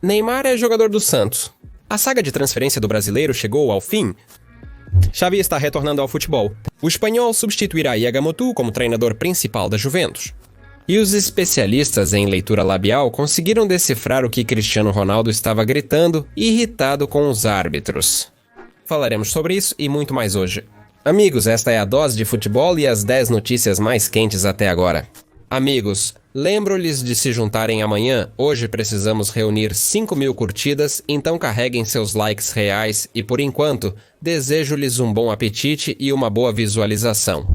Neymar é jogador do Santos. A saga de transferência do brasileiro chegou ao fim. Xavi está retornando ao futebol. O espanhol substituirá Iago Motu como treinador principal da Juventus. E os especialistas em leitura labial conseguiram decifrar o que Cristiano Ronaldo estava gritando, irritado com os árbitros. Falaremos sobre isso e muito mais hoje. Amigos, esta é a dose de futebol e as 10 notícias mais quentes até agora. Amigos, lembro-lhes de se juntarem amanhã. Hoje precisamos reunir 5.000 curtidas, então carreguem seus likes reais e, por enquanto, desejo-lhes um bom apetite e uma boa visualização.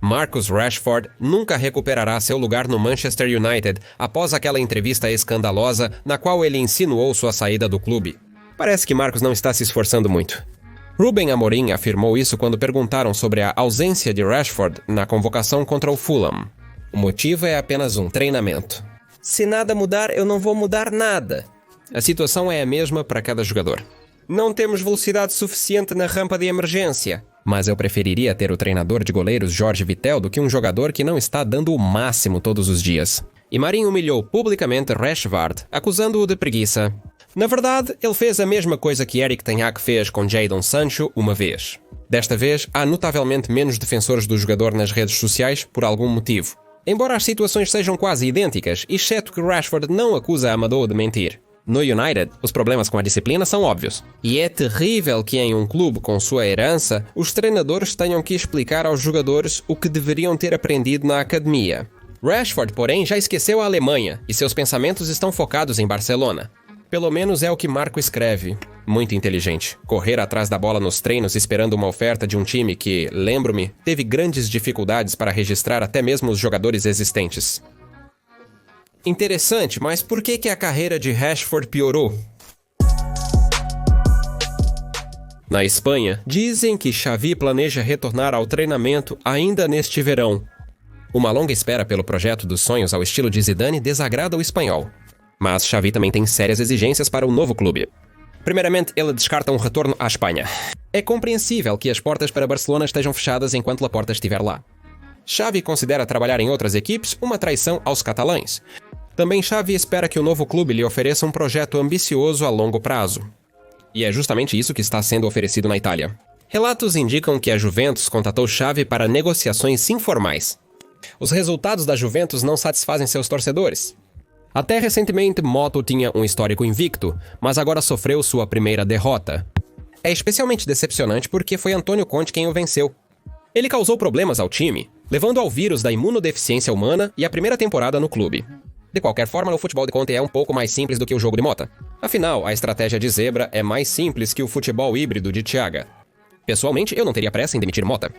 Marcus Rashford nunca recuperará seu lugar no Manchester United após aquela entrevista escandalosa na qual ele insinuou sua saída do clube. Parece que Marcus não está se esforçando muito. Ruben Amorim afirmou isso quando perguntaram sobre a ausência de Rashford na convocação contra o Fulham. O motivo é apenas um treinamento. Se nada mudar, eu não vou mudar nada. A situação é a mesma para cada jogador. Não temos velocidade suficiente na rampa de emergência. Mas eu preferiria ter o treinador de goleiros Jorge Vitel do que um jogador que não está dando o máximo todos os dias. E Marinho humilhou publicamente Rashford, acusando-o de preguiça. Na verdade, ele fez a mesma coisa que Erik ten Hag fez com Jadon Sancho uma vez. Desta vez, há notavelmente menos defensores do jogador nas redes sociais por algum motivo. Embora as situações sejam quase idênticas, exceto que Rashford não acusa Amadou de mentir. No United, os problemas com a disciplina são óbvios. E é terrível que em um clube com sua herança, os treinadores tenham que explicar aos jogadores o que deveriam ter aprendido na academia. Rashford, porém, já esqueceu a Alemanha e seus pensamentos estão focados em Barcelona. Pelo menos é o que Marco escreve. Muito inteligente. Correr atrás da bola nos treinos esperando uma oferta de um time que, lembro-me, teve grandes dificuldades para registrar até mesmo os jogadores existentes. Interessante, mas por que a carreira de Rashford piorou? Na Espanha, dizem que Xavi planeja retornar ao treinamento ainda neste verão. Uma longa espera pelo projeto dos sonhos ao estilo de Zidane desagrada o espanhol. Mas Xavi também tem sérias exigências para o novo clube. Primeiramente, ele descarta um retorno à Espanha. É compreensível que as portas para Barcelona estejam fechadas enquanto Laporta estiver lá. Xavi considera trabalhar em outras equipes uma traição aos catalães. Também Xavi espera que o novo clube lhe ofereça um projeto ambicioso a longo prazo. E é justamente isso que está sendo oferecido na Itália. Relatos indicam que a Juventus contatou Xavi para negociações informais. Os resultados da Juventus não satisfazem seus torcedores. Até recentemente, Moto tinha um histórico invicto, mas agora sofreu sua primeira derrota. É especialmente decepcionante porque foi Antônio Conte quem o venceu. Ele causou problemas ao time, levando ao vírus da imunodeficiência humana e a primeira temporada no clube. De qualquer forma, o futebol de Conte é um pouco mais simples do que o jogo de Mota. Afinal, a estratégia de Zebra é mais simples que o futebol híbrido de Thiago. Pessoalmente, eu não teria pressa em demitir Mota.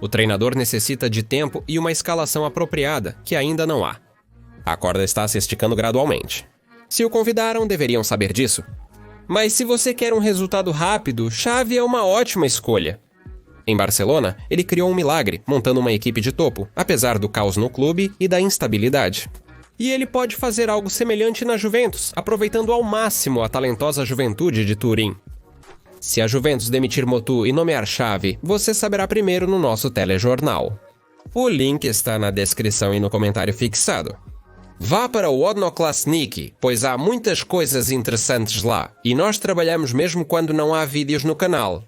O treinador necessita de tempo e uma escalação apropriada, que ainda não há. A corda está se esticando gradualmente. Se o convidaram, deveriam saber disso. Mas se você quer um resultado rápido, Xavi é uma ótima escolha. Em Barcelona, ele criou um milagre, montando uma equipe de topo, apesar do caos no clube e da instabilidade. E ele pode fazer algo semelhante na Juventus, aproveitando ao máximo a talentosa juventude de Turim. Se a Juventus demitir Motu e nomear Xavi, você saberá primeiro no nosso telejornal. O link está na descrição e no comentário fixado. Vá para o Odnoklasniki, pois há muitas coisas interessantes lá, e nós trabalhamos mesmo quando não há vídeos no canal.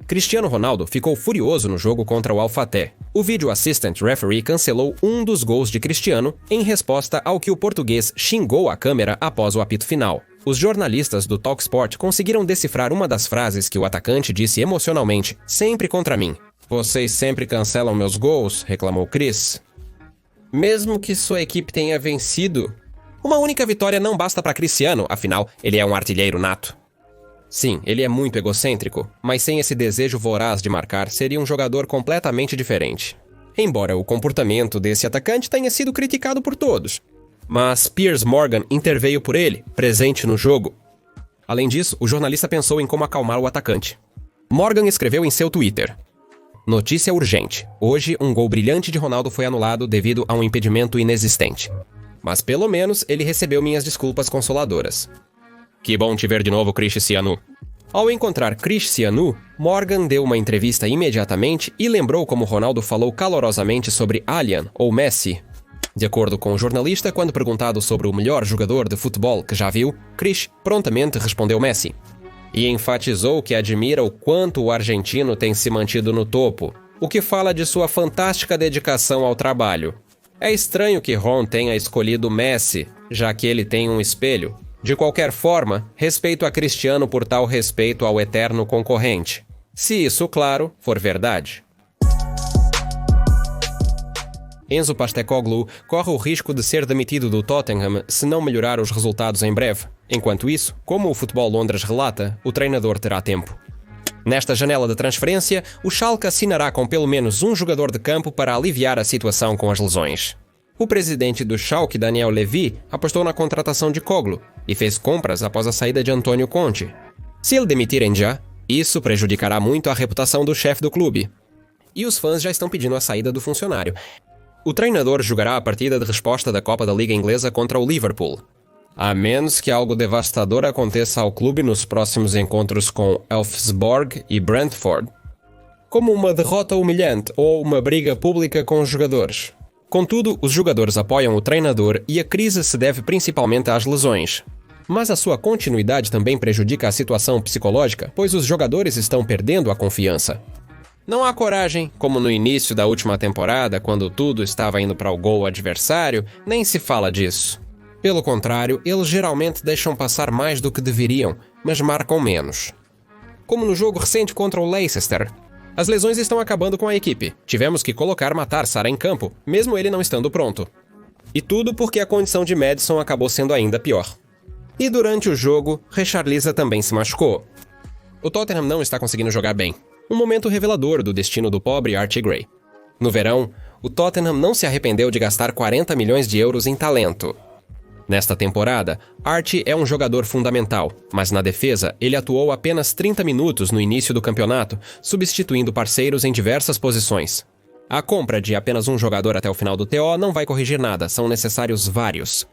Cristiano Ronaldo ficou furioso no jogo contra o Al-Fateh. O Video Assistant Referee cancelou um dos gols de Cristiano em resposta ao que o português xingou a câmera após o apito final. Os jornalistas do Talksport conseguiram decifrar uma das frases que o atacante disse emocionalmente, sempre contra mim. "Vocês sempre cancelam meus gols", reclamou Chris. Mesmo que sua equipe tenha vencido, uma única vitória não basta para Cristiano, afinal, ele é um artilheiro nato. Sim, ele é muito egocêntrico, mas sem esse desejo voraz de marcar, seria um jogador completamente diferente. Embora o comportamento desse atacante tenha sido criticado por todos. Mas Piers Morgan interveio por ele, presente no jogo. Além disso, o jornalista pensou em como acalmar o atacante. Morgan escreveu em seu Twitter: "Notícia urgente. Hoje, um gol brilhante de Ronaldo foi anulado devido a um impedimento inexistente. Mas pelo menos ele recebeu minhas desculpas consoladoras. Que bom te ver de novo, Cristiano." Ao encontrar Cristiano, Morgan deu uma entrevista imediatamente e lembrou como Ronaldo falou calorosamente sobre Alien ou Messi. De acordo com o jornalista, quando perguntado sobre o melhor jogador de futebol que já viu, Krish prontamente respondeu Messi. E enfatizou que admira o quanto o argentino tem se mantido no topo, o que fala de sua fantástica dedicação ao trabalho. É estranho que Ron tenha escolhido Messi, já que ele tem um espelho. De qualquer forma, respeito a Cristiano por tal respeito ao eterno concorrente. Se isso, claro, for verdade. Enzo Postecoglou corre o risco de ser demitido do Tottenham se não melhorar os resultados em breve. Enquanto isso, como o Futebol Londres relata, o treinador terá tempo. Nesta janela de transferência, o Schalke assinará com pelo menos um jogador de campo para aliviar a situação com as lesões. O presidente do Schalke, Daniel Levy, apostou na contratação de Koglu e fez compras após a saída de Antonio Conte. Se ele demitirem já, isso prejudicará muito a reputação do chefe do clube. E os fãs já estão pedindo a saída do funcionário. O treinador jogará a partida de resposta da Copa da Liga Inglesa contra o Liverpool. A menos que algo devastador aconteça ao clube nos próximos encontros com Elfsborg e Brentford, como uma derrota humilhante ou uma briga pública com os jogadores. Contudo, os jogadores apoiam o treinador e a crise se deve principalmente às lesões. Mas a sua continuidade também prejudica a situação psicológica, pois os jogadores estão perdendo a confiança. Não há coragem, como no início da última temporada, quando tudo estava indo para o gol adversário, nem se fala disso. Pelo contrário, eles geralmente deixam passar mais do que deveriam, mas marcam menos. Como no jogo recente contra o Leicester. As lesões estão acabando com a equipe. Tivemos que colocar Matar Sarr em campo, mesmo ele não estando pronto. E tudo porque a condição de Maddison acabou sendo ainda pior. E durante o jogo, Richarlison também se machucou. O Tottenham não está conseguindo jogar bem. Um momento revelador do destino do pobre Archie Gray. No verão, o Tottenham não se arrependeu de gastar 40 milhões de euros em talento. Nesta temporada, Archie é um jogador fundamental, mas na defesa ele atuou apenas 30 minutos no início do campeonato, substituindo parceiros em diversas posições. A compra de apenas um jogador até o final do TO não vai corrigir nada, são necessários vários.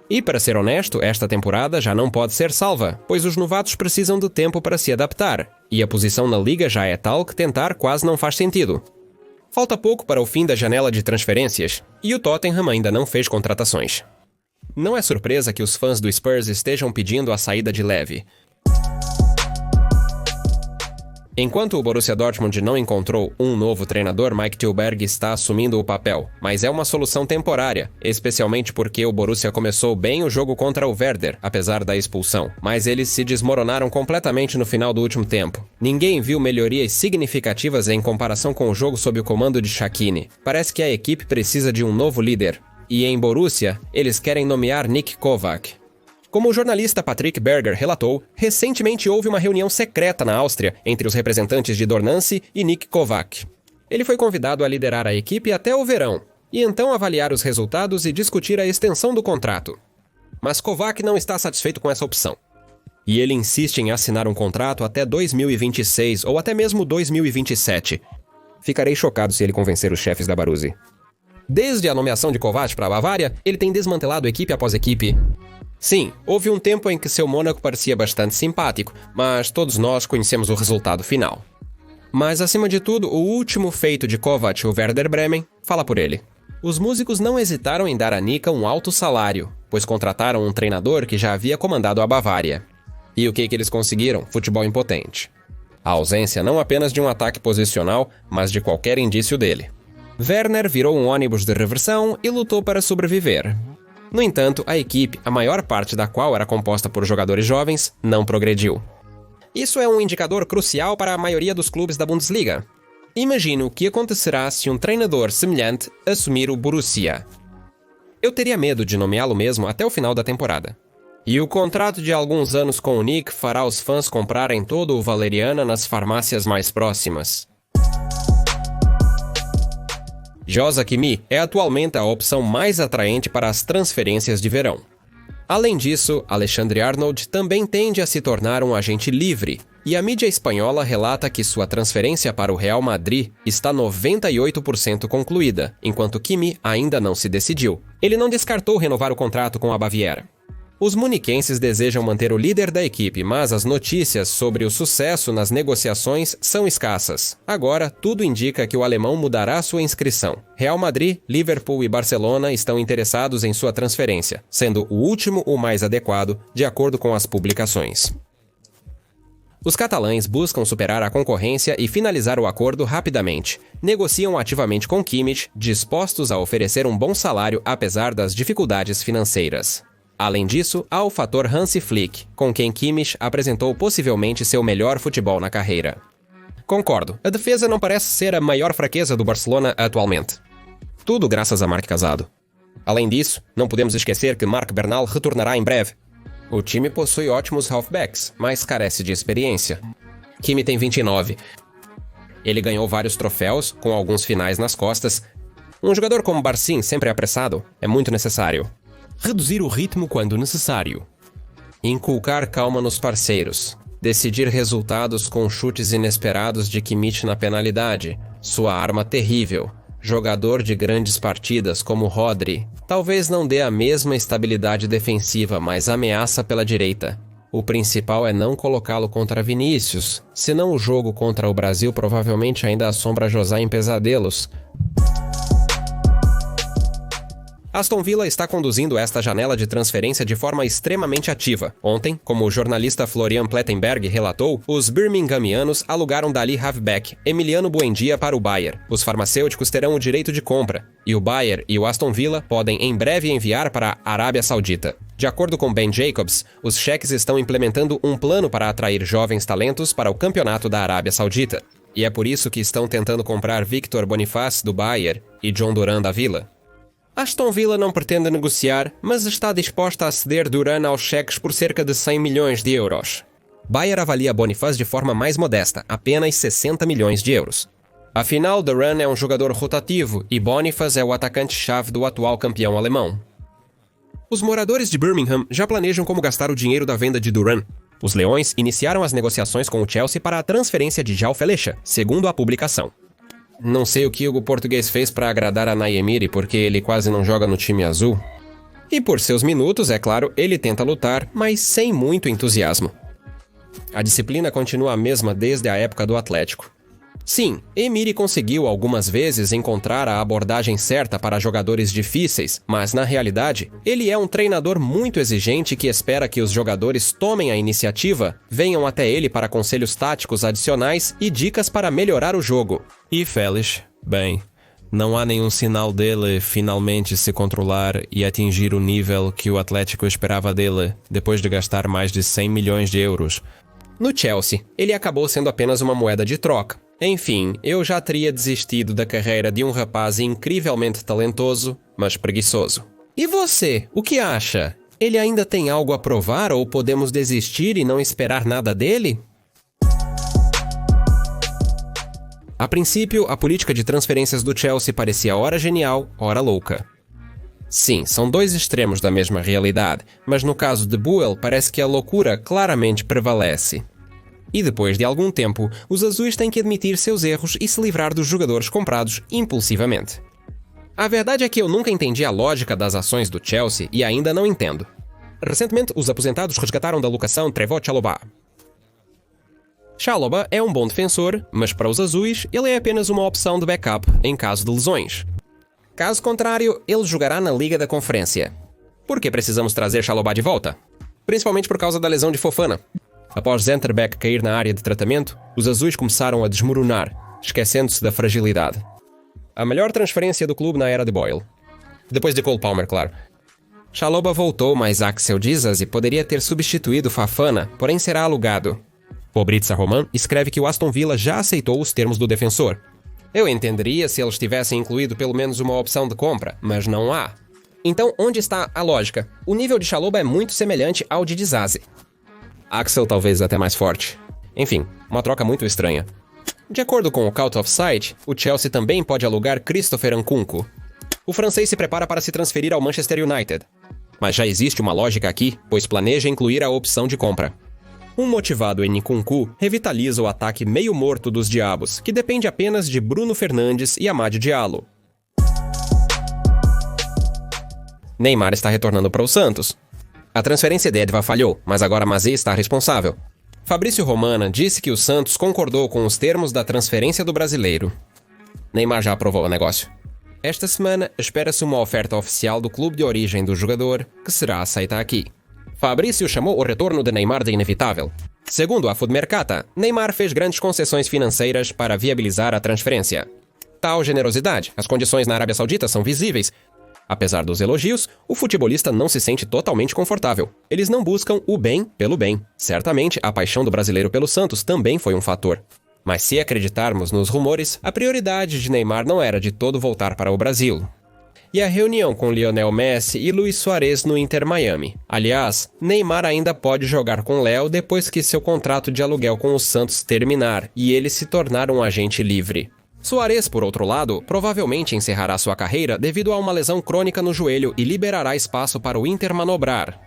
E, para ser honesto, esta temporada já não pode ser salva, pois os novatos precisam de tempo para se adaptar, e a posição na liga já é tal que tentar quase não faz sentido. Falta pouco para o fim da janela de transferências, e o Tottenham ainda não fez contratações. Não é surpresa que os fãs do Spurs estejam pedindo a saída de Levy. Enquanto o Borussia Dortmund não encontrou um novo treinador, Mike Tillberg está assumindo o papel, mas é uma solução temporária, especialmente porque o Borussia começou bem o jogo contra o Werder, apesar da expulsão, mas eles se desmoronaram completamente no final do último tempo. Ninguém viu melhorias significativas em comparação com o jogo sob o comando de Shaqiri. Parece que a equipe precisa de um novo líder, e em Borussia, eles querem nomear Nick Kovac. Como o jornalista Patrick Berger relatou, recentemente houve uma reunião secreta na Áustria entre os representantes de Dornancy e Nick Kovac. Ele foi convidado a liderar a equipe até o verão, e então avaliar os resultados e discutir a extensão do contrato. Mas Kovac não está satisfeito com essa opção. E ele insiste em assinar um contrato até 2026 ou até mesmo 2027. Ficarei chocado se ele convencer os chefes da Baruse. Desde a nomeação de Kovac para a Bavária, ele tem desmantelado equipe após equipe. Sim, houve um tempo em que seu Mônaco parecia bastante simpático, mas todos nós conhecemos o resultado final. Mas, acima de tudo, o último feito de Kovac, o Werder Bremen, fala por ele. Os músicos não hesitaram em dar a Nika um alto salário, pois contrataram um treinador que já havia comandado a Bavária. E o que eles conseguiram? Futebol impotente. A ausência não apenas de um ataque posicional, mas de qualquer indício dele. Werner virou um ônibus de reversão e lutou para sobreviver. No entanto, a equipe, a maior parte da qual era composta por jogadores jovens, não progrediu. Isso é um indicador crucial para a maioria dos clubes da Bundesliga. Imagine o que acontecerá se um treinador semelhante assumir o Borussia. Eu teria medo de nomeá-lo mesmo até o final da temporada. E o contrato de alguns anos com o Nick fará os fãs comprarem todo o Valeriana nas farmácias mais próximas. Joshua Kimmich é atualmente a opção mais atraente para as transferências de verão. Além disso, Alexandre Arnold também tende a se tornar um agente livre, e a mídia espanhola relata que sua transferência para o Real Madrid está 98% concluída, enquanto Kimmich ainda não se decidiu. Ele não descartou renovar o contrato com a Baviera. Os muniquenses desejam manter o líder da equipe, mas as notícias sobre o sucesso nas negociações são escassas. Agora, tudo indica que o alemão mudará sua inscrição. Real Madrid, Liverpool e Barcelona estão interessados em sua transferência, sendo o último o mais adequado, de acordo com as publicações. Os catalães buscam superar a concorrência e finalizar o acordo rapidamente. Negociam ativamente com Kimmich, dispostos a oferecer um bom salário apesar das dificuldades financeiras. Além disso, há o fator Hansi Flick, com quem Kimmich apresentou possivelmente seu melhor futebol na carreira. Concordo, a defesa não parece ser a maior fraqueza do Barcelona atualmente. Tudo graças a Marc Casado. Além disso, não podemos esquecer que Marc Bernal retornará em breve. O time possui ótimos halfbacks, mas carece de experiência. Kimi tem 29. Ele ganhou vários troféus, com alguns finais nas costas. Um jogador como Barcin, sempre apressado, é muito necessário. Reduzir o ritmo quando necessário. Inculcar calma nos parceiros. Decidir resultados com chutes inesperados de Kimmich na penalidade. Sua arma terrível. Jogador de grandes partidas como Rodri. Talvez não dê a mesma estabilidade defensiva, mas ameaça pela direita. O principal é não colocá-lo contra Vinícius, senão o jogo contra o Brasil provavelmente ainda assombra José em pesadelos. Aston Villa está conduzindo esta janela de transferência de forma extremamente ativa. Ontem, como o jornalista Florian Plettenberg relatou, os birminghamianos alugaram Dali halfback Emiliano Buendia para o Bayern. Os farmacêuticos terão o direito de compra, e o Bayern e o Aston Villa podem em breve enviar para a Arábia Saudita. De acordo com Ben Jacobs, os cheques estão implementando um plano para atrair jovens talentos para o campeonato da Arábia Saudita. E é por isso que estão tentando comprar Victor Boniface do Bayern e John Duran da Villa. Aston Villa não pretende negociar, mas está disposta a ceder Duran aos cheques por cerca de 100 milhões de euros. Bayern avalia Boniface de forma mais modesta, apenas 60 milhões de euros. Afinal, Duran é um jogador rotativo e Boniface é o atacante-chave do atual campeão alemão. Os moradores de Birmingham já planejam como gastar o dinheiro da venda de Duran. Os Leões iniciaram as negociações com o Chelsea para a transferência de João Flecha, segundo a publicação. Não sei o que o português fez para agradar a Naemiri, porque ele quase não joga no time azul. E por seus minutos, é claro, ele tenta lutar, mas sem muito entusiasmo. A disciplina continua a mesma desde a época do Atlético. Sim, Emiri conseguiu algumas vezes encontrar a abordagem certa para jogadores difíceis, mas na realidade, ele é um treinador muito exigente que espera que os jogadores tomem a iniciativa, venham até ele para conselhos táticos adicionais e dicas para melhorar o jogo. E Félix, bem, não há nenhum sinal dele finalmente se controlar e atingir o nível que o Atlético esperava dele, depois de gastar mais de 100 milhões de euros. No Chelsea, ele acabou sendo apenas uma moeda de troca. Enfim, eu já teria desistido da carreira de um rapaz incrivelmente talentoso, mas preguiçoso. E você, o que acha? Ele ainda tem algo a provar ou podemos desistir e não esperar nada dele? A princípio, a política de transferências do Chelsea parecia ora genial, ora louca. Sim, são dois extremos da mesma realidade, mas no caso de Buell parece que a loucura claramente prevalece. E depois de algum tempo, os azuis têm que admitir seus erros e se livrar dos jogadores comprados impulsivamente. A verdade é que eu nunca entendi a lógica das ações do Chelsea e ainda não entendo. Recentemente, os aposentados resgataram da locação Trevoh Chalobah. Chalobah é um bom defensor, mas para os azuis, ele é apenas uma opção de backup em caso de lesões. Caso contrário, ele jogará na Liga da Conferência. Por que precisamos trazer Chalobah de volta? Principalmente por causa da lesão de Fofana. Após Zenterbeck cair na área de tratamento, os azuis começaram a desmoronar, esquecendo-se da fragilidade. A melhor transferência do clube na era de Boyle. Depois de Cole Palmer, claro. Chalobah voltou, mas Axel Disasi poderia ter substituído Fofana, porém será alugado. Pobritza Roman escreve que o Aston Villa já aceitou os termos do defensor. Eu entenderia se eles tivessem incluído pelo menos uma opção de compra, mas não há. Então, onde está a lógica? O nível de Chalobah é muito semelhante ao de Disasi. Axel talvez até mais forte. Enfim, uma troca muito estranha. De acordo com o Cult of Sight, o Chelsea também pode alugar Christopher Nkunku. O francês se prepara para se transferir ao Manchester United. Mas já existe uma lógica aqui, pois planeja incluir a opção de compra. Um motivado em Nkunku revitaliza o ataque meio morto dos Diabos, que depende apenas de Bruno Fernandes e Amad Diallo. Neymar está retornando para o Santos. A transferência de Edva falhou, mas agora Mazé está responsável. Fabrício Romana disse que o Santos concordou com os termos da transferência do brasileiro. Neymar já aprovou o negócio. Esta semana, espera-se uma oferta oficial do clube de origem do jogador, que será aceita aqui. Fabrício chamou o retorno de Neymar de inevitável. Segundo a Foodmercata, Neymar fez grandes concessões financeiras para viabilizar a transferência. Tal generosidade, as condições na Arábia Saudita são visíveis. Apesar dos elogios, o futebolista não se sente totalmente confortável. Eles não buscam o bem pelo bem. Certamente, a paixão do brasileiro pelo Santos também foi um fator. Mas se acreditarmos nos rumores, a prioridade de Neymar não era de todo voltar para o Brasil. E a reunião com Lionel Messi e Luis Suárez no Inter Miami. Aliás, Neymar ainda pode jogar com Léo depois que seu contrato de aluguel com o Santos terminar e ele se tornar um agente livre. Suárez, por outro lado, provavelmente encerrará sua carreira devido a uma lesão crônica no joelho e liberará espaço para o Inter manobrar.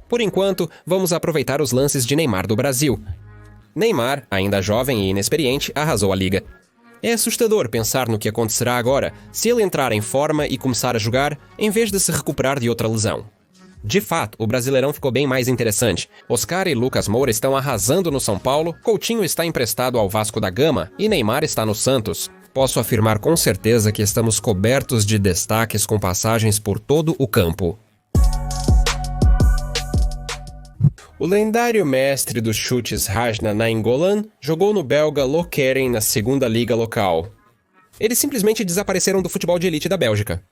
Por enquanto, vamos aproveitar os lances de Neymar do Brasil. Neymar, ainda jovem e inexperiente, arrasou a liga. É assustador pensar no que acontecerá agora se ele entrar em forma e começar a jogar, em vez de se recuperar de outra lesão. De fato, o Brasileirão ficou bem mais interessante. Oscar e Lucas Moura estão arrasando no São Paulo, Coutinho está emprestado ao Vasco da Gama e Neymar está no Santos. Posso afirmar com certeza que estamos cobertos de destaques com passagens por todo o campo. O lendário mestre dos chutes Rajna Nainggolan jogou no belga Lokeren na segunda liga local. Eles simplesmente desapareceram do futebol de elite da Bélgica.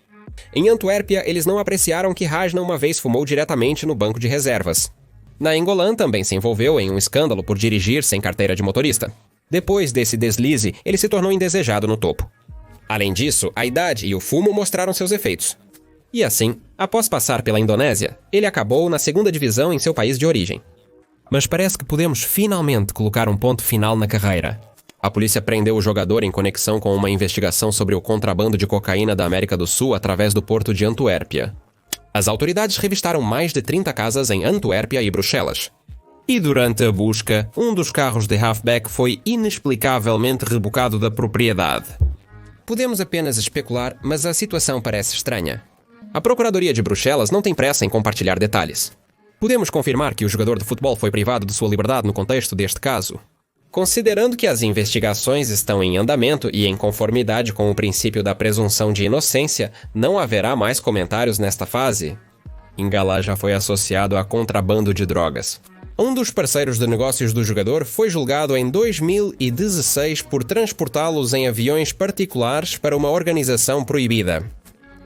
Em Antuérpia, eles não apreciaram que Rajna uma vez fumou diretamente no banco de reservas. Nainggolan também se envolveu em um escândalo por dirigir sem carteira de motorista. Depois desse deslize, ele se tornou indesejado no topo. Além disso, a idade e o fumo mostraram seus efeitos. E assim, após passar pela Indonésia, ele acabou na segunda divisão em seu país de origem. Mas parece que podemos finalmente colocar um ponto final na carreira. A polícia prendeu o jogador em conexão com uma investigação sobre o contrabando de cocaína da América do Sul através do porto de Antuérpia. As autoridades revistaram mais de 30 casas em Antuérpia e Bruxelas. E durante a busca, um dos carros de Halfback foi inexplicavelmente rebocado da propriedade. Podemos apenas especular, mas a situação parece estranha. A Procuradoria de Bruxelas não tem pressa em compartilhar detalhes. Podemos confirmar que o jogador de futebol foi privado de sua liberdade no contexto deste caso? Considerando que as investigações estão em andamento e em conformidade com o princípio da presunção de inocência, não haverá mais comentários nesta fase? Ingala já foi associado a contrabando de drogas. Um dos parceiros de negócios do jogador foi julgado em 2016 por transportá-los em aviões particulares para uma organização proibida.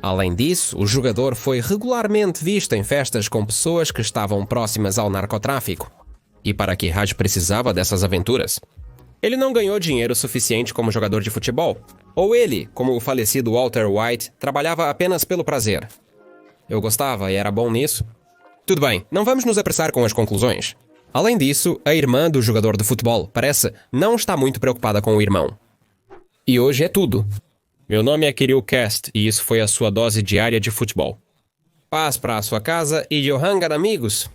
Além disso, o jogador foi regularmente visto em festas com pessoas que estavam próximas ao narcotráfico. E para que Raj precisava dessas aventuras? Ele não ganhou dinheiro suficiente como jogador de futebol. Ou ele, como o falecido Walter White, trabalhava apenas pelo prazer. Eu gostava e era bom nisso. Tudo bem, não vamos nos apressar com as conclusões. Além disso, a irmã do jogador de futebol, parece, não está muito preocupada com o irmão. E hoje é tudo. Meu nome é Kirill Cast e isso foi a sua dose diária de futebol. Paz para a sua casa e Johanga, amigos!